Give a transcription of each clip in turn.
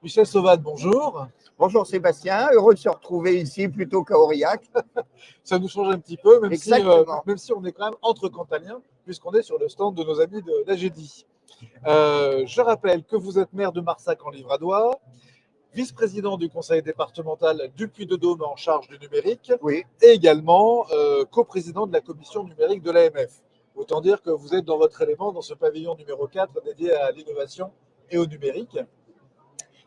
Michel Sauvatte, bonjour. Bonjour Sébastien, heureux de se retrouver ici plutôt qu'à Aurillac. Ça nous change un petit peu, même si on est quand même entre Cantaliens, puisqu'on est sur le stand de nos amis d'Agedi. Je rappelle que vous êtes maire de Marsac en Livradois, vice-président du conseil départemental du Puy-de-Dôme en charge du numérique, Oui. Et également coprésident de la commission numérique de l'AMF. Autant dire que vous êtes dans votre élément dans ce pavillon numéro 4 dédié à l'innovation et au numérique.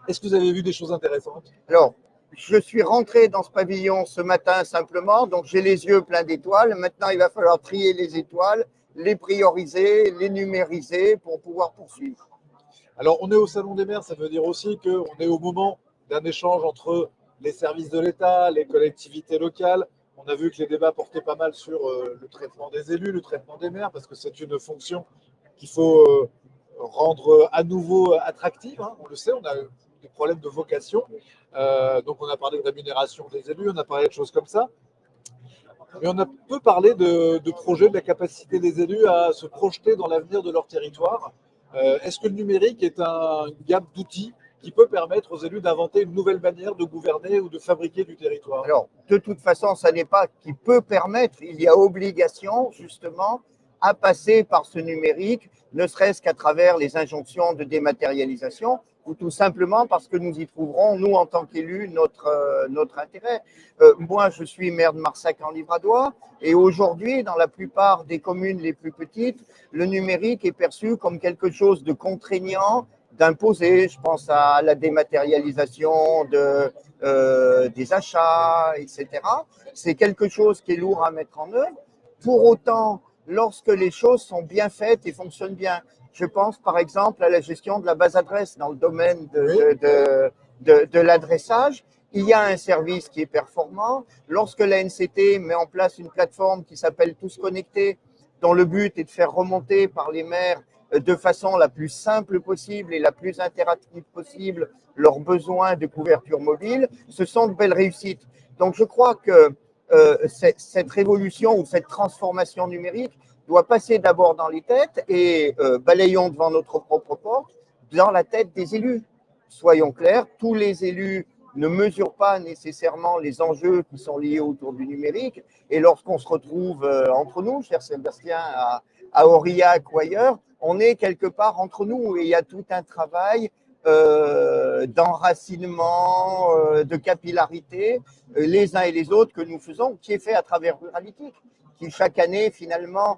Est-ce que vous avez vu des choses intéressantes? Alors, je suis rentré dans ce pavillon ce matin simplement, donc j'ai les yeux pleins d'étoiles. Maintenant, il va falloir trier les étoiles, les prioriser, les numériser pour pouvoir poursuivre. Alors, on est au Salon des maires, ça veut dire aussi qu'on est au moment d'un échange entre les services de l'État, les collectivités locales. On a vu que les débats portaient pas mal sur le traitement des élus, le traitement des maires, parce que c'est une fonction qu'il faut rendre à nouveau attractive. On le sait, on a des problèmes de vocation. Donc, on a parlé de rémunération des élus, on a parlé de choses comme ça. Mais on a peu parlé de projets, de la capacité des élus à se projeter dans l'avenir de leur territoire. Est-ce que le numérique est une gamme d'outils qui peut permettre aux élus d'inventer une nouvelle manière de gouverner ou de fabriquer du territoire? Alors, de toute façon, ça n'est pas qui peut permettre, il y a obligation justement à passer par ce numérique, ne serait-ce qu'à travers les injonctions de dématérialisation, ou tout simplement parce que nous y trouverons, nous en tant qu'élus, notre intérêt. Moi, je suis maire de Marsac en Livradois, et aujourd'hui, dans la plupart des communes les plus petites, le numérique est perçu comme quelque chose de contraignant, d'imposer. Je pense à la dématérialisation des achats, etc. C'est quelque chose qui est lourd à mettre en œuvre. Pour autant, lorsque les choses sont bien faites et fonctionnent bien, je pense par exemple à la gestion de la base adresse dans le domaine de l'adressage. Il y a un service qui est performant. Lorsque la NCT met en place une plateforme qui s'appelle Tous Connectés, dont le but est de faire remonter par les maires de façon la plus simple possible et la plus interactive possible leurs besoins de couverture mobile, ce sont de belles réussites. Donc je crois que cette révolution ou cette transformation numérique doit passer d'abord dans les têtes et balayons devant notre propre porte, dans la tête des élus. Soyons clairs, tous les élus ne mesurent pas nécessairement les enjeux qui sont liés autour du numérique. Et lorsqu'on se retrouve entre nous, cher Sébastien, à Aurillac ou ailleurs, on est quelque part entre nous et il y a tout un travail d'enracinement, de capillarité, les uns et les autres que nous faisons, qui est fait à travers Ruralytique, qui chaque année finalement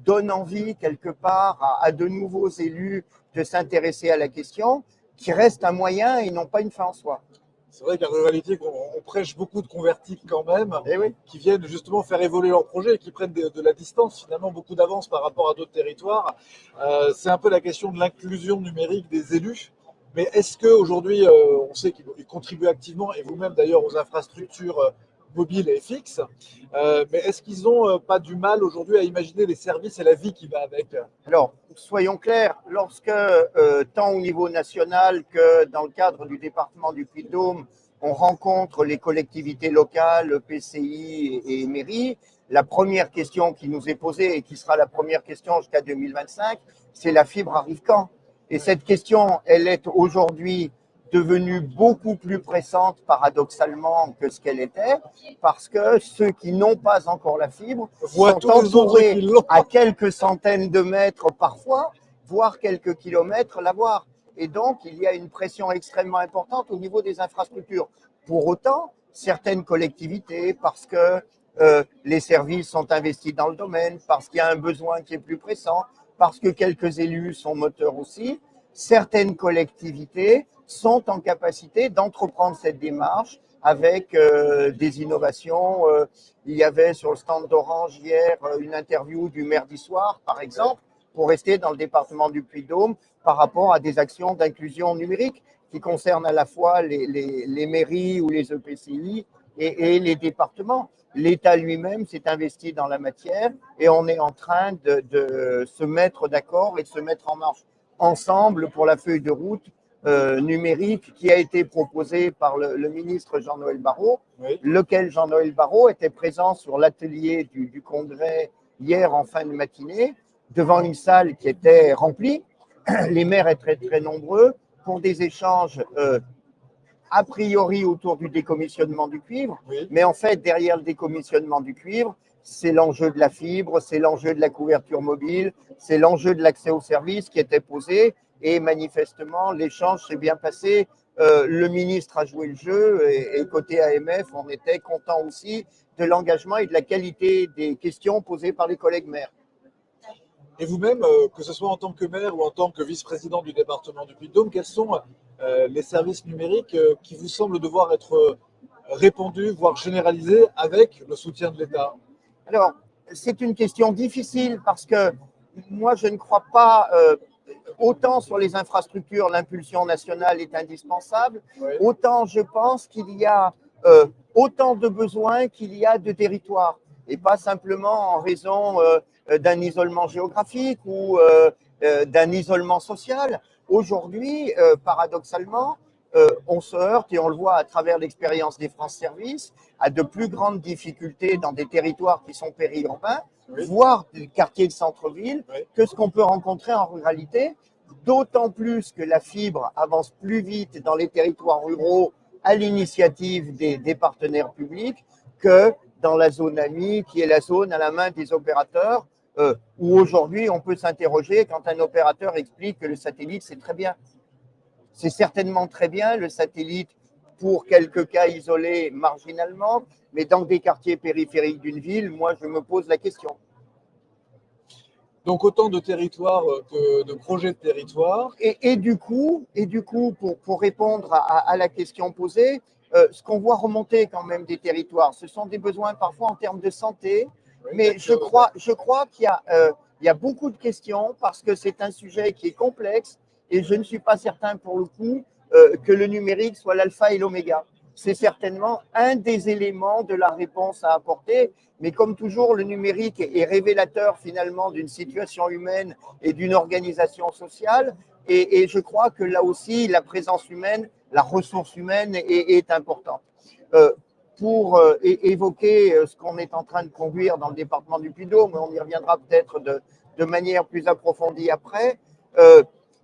donne envie quelque part à de nouveaux élus de s'intéresser à la question, qui reste un moyen et non pas une fin en soi. C'est vrai qu'à Ruralytique, on prêche beaucoup de convertis quand même, oui, qui viennent justement faire évoluer leurs projets et qui prennent de la distance, finalement beaucoup d'avance par rapport à d'autres territoires. C'est un peu la question de l'inclusion numérique des élus. Mais est-ce qu'aujourd'hui, on sait qu'ils contribuent activement, et vous-même d'ailleurs, aux infrastructures mobiles et fixes, mais est-ce qu'ils n'ont pas du mal aujourd'hui à imaginer les services et la vie qui va avec? Alors, soyons clairs, lorsque, tant au niveau national que dans le cadre du département du Puy-de-Dôme, on rencontre les collectivités locales, PCI et mairies, la première question qui nous est posée et qui sera la première question jusqu'à 2025, c'est la fibre arrive quand? Et cette question, elle est aujourd'hui devenue beaucoup plus pressante, paradoxalement, que ce qu'elle était, parce que ceux qui n'ont pas encore la fibre sont entourés à quelques centaines de mètres parfois, voire quelques kilomètres l'avoir. Et donc, il y a une pression extrêmement importante au niveau des infrastructures. Pour autant, certaines collectivités, parce que les services sont investis dans le domaine, parce qu'il y a un besoin qui est plus pressant, parce que quelques élus sont moteurs aussi, certaines collectivités sont en capacité d'entreprendre cette démarche avec des innovations. Il y avait sur le stand d'Orange hier une interview du maire d'Issoire, par exemple, pour rester dans le département du Puy-de-Dôme, par rapport à des actions d'inclusion numérique qui concernent à la fois les mairies ou les EPCI et les départements. L'État lui-même s'est investi dans la matière et on est en train de se mettre d'accord et de se mettre en marche ensemble pour la feuille de route numérique qui a été proposée par le ministre Jean-Noël Barrot, oui, lequel Jean-Noël Barrot était présent sur l'atelier du congrès hier en fin de matinée, devant une salle qui était remplie. Les maires étaient très, très nombreux. pour des échanges a priori autour du décommissionnement du cuivre, Oui. mais en fait, derrière le décommissionnement du cuivre, c'est l'enjeu de la fibre, c'est l'enjeu de la couverture mobile, c'est l'enjeu de l'accès aux services qui était posé. Et manifestement, l'échange s'est bien passé. Le ministre a joué le jeu et côté AMF, on était content aussi de l'engagement et de la qualité des questions posées par les collègues maires. Et vous-même, que ce soit en tant que maire ou en tant que vice-président du département du Puy-de-Dôme, quels sont les services numériques qui vous semblent devoir être répandus, voire généralisés avec le soutien de l'État? Alors, c'est une question difficile parce que moi, je ne crois pas autant sur les infrastructures, l'impulsion nationale est indispensable, Oui. autant je pense qu'il y a autant de besoins qu'il y a de territoires, et pas simplement en raison d'un isolement géographique ou d'un isolement social. Aujourd'hui, paradoxalement, on se heurte, et on le voit à travers l'expérience des France Services, à de plus grandes difficultés dans des territoires qui sont périurbains, Oui. voire des quartiers de centre-ville, Oui. que ce qu'on peut rencontrer en ruralité, d'autant plus que la fibre avance plus vite dans les territoires ruraux à l'initiative des partenaires publics que dans la zone AMI, qui est la zone à la main des opérateurs, où aujourd'hui on peut s'interroger quand un opérateur explique que le satellite c'est très bien. C'est certainement très bien, le satellite, pour quelques cas isolés marginalement, mais dans des quartiers périphériques d'une ville, moi je me pose la question. Donc autant de territoires que de projets de territoire. Et du coup, pour répondre à la question posée, ce qu'on voit remonter quand même des territoires, ce sont des besoins parfois en termes de santé, Oui, mais je crois qu'il y a beaucoup de questions parce que c'est un sujet qui est complexe et je ne suis pas certain pour le coup que le numérique soit l'alpha et l'oméga. C'est certainement un des éléments de la réponse à apporter, mais comme toujours, le numérique est révélateur finalement d'une situation humaine et d'une organisation sociale. Et je crois que là aussi, la présence humaine, la ressource humaine est importante. Pour évoquer ce qu'on est en train de conduire dans le département du Puy-de-Dôme, on y reviendra peut-être de manière plus approfondie après,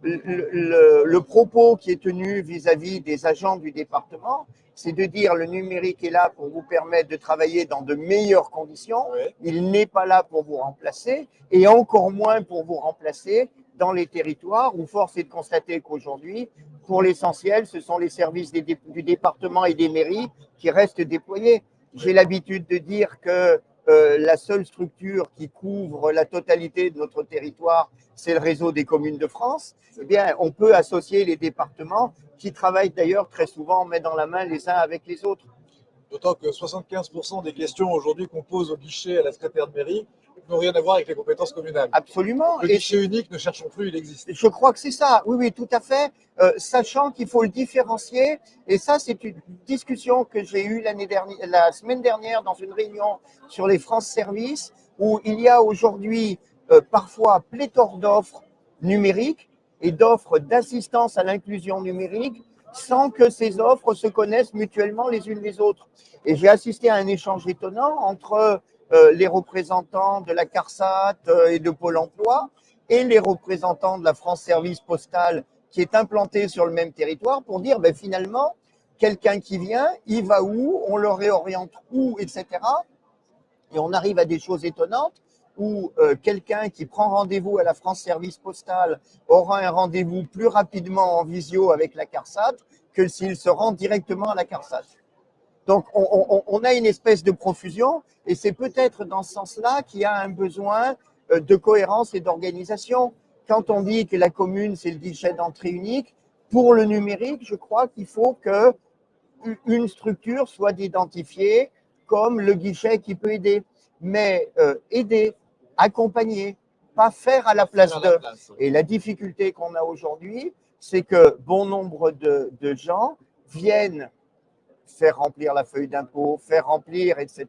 le propos qui est tenu vis-à-vis des agents du département, c'est de dire le numérique est là pour vous permettre de travailler dans de meilleures conditions. Oui. Il n'est pas là pour vous remplacer et encore moins pour vous remplacer dans les territoires où force est de constater qu'aujourd'hui, pour l'essentiel, ce sont les services du département et des mairies qui restent déployés. J'ai l'habitude de dire que la seule structure qui couvre la totalité de notre territoire, c'est le réseau des communes de France. Eh bien, on peut associer les départements qui travaillent d'ailleurs très souvent main dans la main les uns avec les autres. D'autant que 75% des questions aujourd'hui qu'on pose au guichet à la secrétaire de mairie n'ont rien à voir avec les compétences communales. Absolument. Le guichet unique, ne cherchons plus, il existe. Je crois que c'est ça. Oui, oui, tout à fait. Sachant qu'il faut le différencier. Et ça, c'est une discussion que j'ai eue la semaine dernière dans une réunion sur les France Services, où il y a aujourd'hui parfois pléthore d'offres numériques et d'offres d'assistance à l'inclusion numérique sans que ces offres se connaissent mutuellement les unes les autres. Et j'ai assisté à un échange étonnant entre les représentants de la CARSAT et de Pôle emploi et les représentants de la France Service Postal qui est implanté sur le même territoire pour dire ben, finalement, quelqu'un qui vient, il va où, on le réoriente où, etc. Et on arrive à des choses étonnantes où quelqu'un qui prend rendez-vous à la France Service Postal aura un rendez-vous plus rapidement en visio avec la CARSAT que s'il se rend directement à la CARSAT. Donc, on a une espèce de profusion et c'est peut-être dans ce sens-là qu'il y a un besoin de cohérence et d'organisation. Quand on dit que la commune, c'est le guichet d'entrée unique, pour le numérique, je crois qu'il faut qu'une structure soit identifiée comme le guichet qui peut aider. Mais aider, accompagner, pas faire à la place de. Et la difficulté qu'on a aujourd'hui, c'est que bon nombre de gens viennent faire remplir la feuille d'impôt, faire remplir, etc.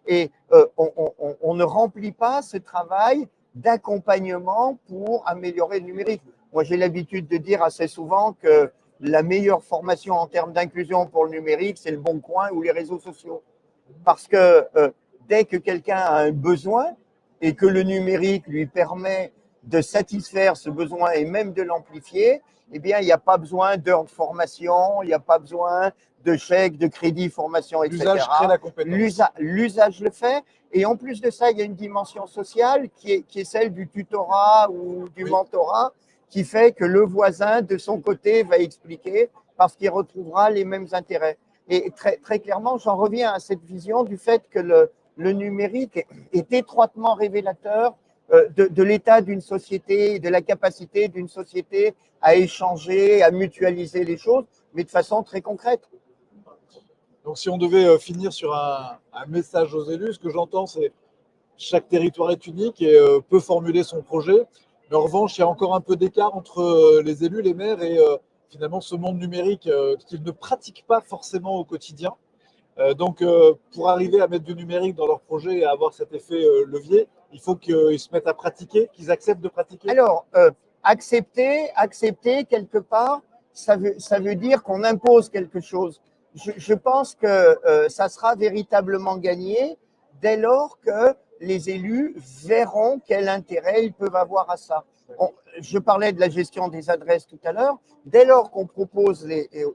Et on ne remplit pas ce travail d'accompagnement pour améliorer le numérique. Moi, j'ai l'habitude de dire assez souvent que la meilleure formation en termes d'inclusion pour le numérique, c'est le Bon Coin ou les réseaux sociaux. Parce que dès que quelqu'un a un besoin et que le numérique lui permet de satisfaire ce besoin et même de l'amplifier, eh bien, il n'y a pas besoin d'heures de formation, il n'y a pas besoin de chèques, de crédits, formation, etc. L'usage crée la compétence. L'usage le fait. Et en plus de ça, il y a une dimension sociale qui est celle du tutorat ou du mentorat, qui fait que le voisin, de son côté, va expliquer parce qu'il retrouvera les mêmes intérêts. Et très clairement, j'en reviens à cette vision du fait que le numérique est étroitement révélateur de l'état d'une société, de la capacité d'une société à échanger, à mutualiser les choses, mais de façon très concrète. Donc, si on devait finir sur un message aux élus, ce que j'entends, c'est chaque territoire est unique et peut formuler son projet. Mais en revanche, il y a encore un peu d'écart entre les élus, les maires et finalement ce monde numérique qu'ils ne pratiquent pas forcément au quotidien. Donc, pour arriver à mettre du numérique dans leur projet et à avoir cet effet levier, il faut qu'ils se mettent à pratiquer, qu'ils acceptent de pratiquer. Alors, accepter quelque part, ça veut dire qu'on impose quelque chose. Je pense que ça sera véritablement gagné dès lors que les élus verront quel intérêt ils peuvent avoir à ça. Je parlais de la gestion des adresses tout à l'heure. Dès lors qu'on propose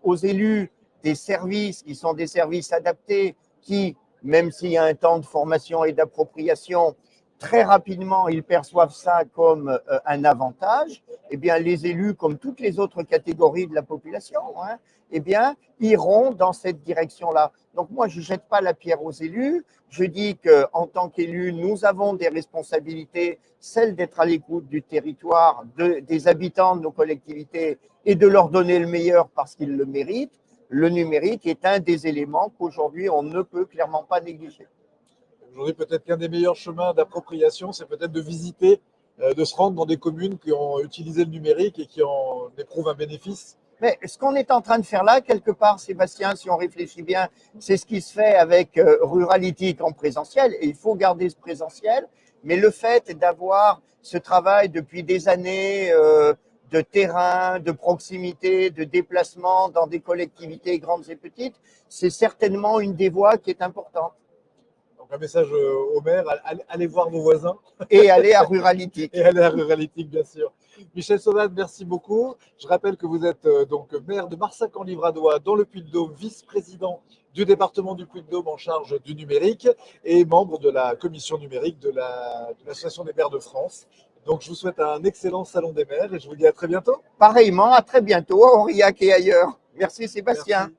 aux élus des services qui sont des services adaptés, qui, même s'il y a un temps de formation et d'appropriation, très rapidement, ils perçoivent ça comme un avantage, eh bien, les élus, comme toutes les autres catégories de la population, hein, eh bien, iront dans cette direction-là. Donc, moi, je ne jette pas la pierre aux élus. Je dis qu'en tant qu'élus, nous avons des responsabilités, celle d'être à l'écoute du territoire, des habitants de nos collectivités et de leur donner le meilleur parce qu'ils le méritent. Le numérique est un des éléments qu'aujourd'hui, on ne peut clairement pas négliger. Aujourd'hui, peut-être qu'un des meilleurs chemins d'appropriation, c'est peut-être de visiter, de se rendre dans des communes qui ont utilisé le numérique et qui en éprouvent un bénéfice. Mais ce qu'on est en train de faire là, quelque part, Sébastien, si on réfléchit bien, c'est ce qui se fait avec Ruralitique en présentiel, et il faut garder ce présentiel, mais le fait d'avoir ce travail depuis des années de terrain, de proximité, de déplacement dans des collectivités grandes et petites, c'est certainement une des voies qui est importante. Donc un message au maire, allez voir vos voisins. Et aller à Ruralitique. Et aller à Ruralitique, bien sûr. Michel Sauvagne, merci beaucoup. Je rappelle que vous êtes donc maire de Marsac-en-Livradois dans le Puy-de-Dôme, vice-président du département du Puy-de-Dôme en charge du numérique et membre de la commission numérique de l'Association des maires de France. Donc je vous souhaite un excellent salon des maires et je vous dis à très bientôt. Pareillement, à très bientôt à Aurillac et ailleurs. Merci Sébastien. Merci.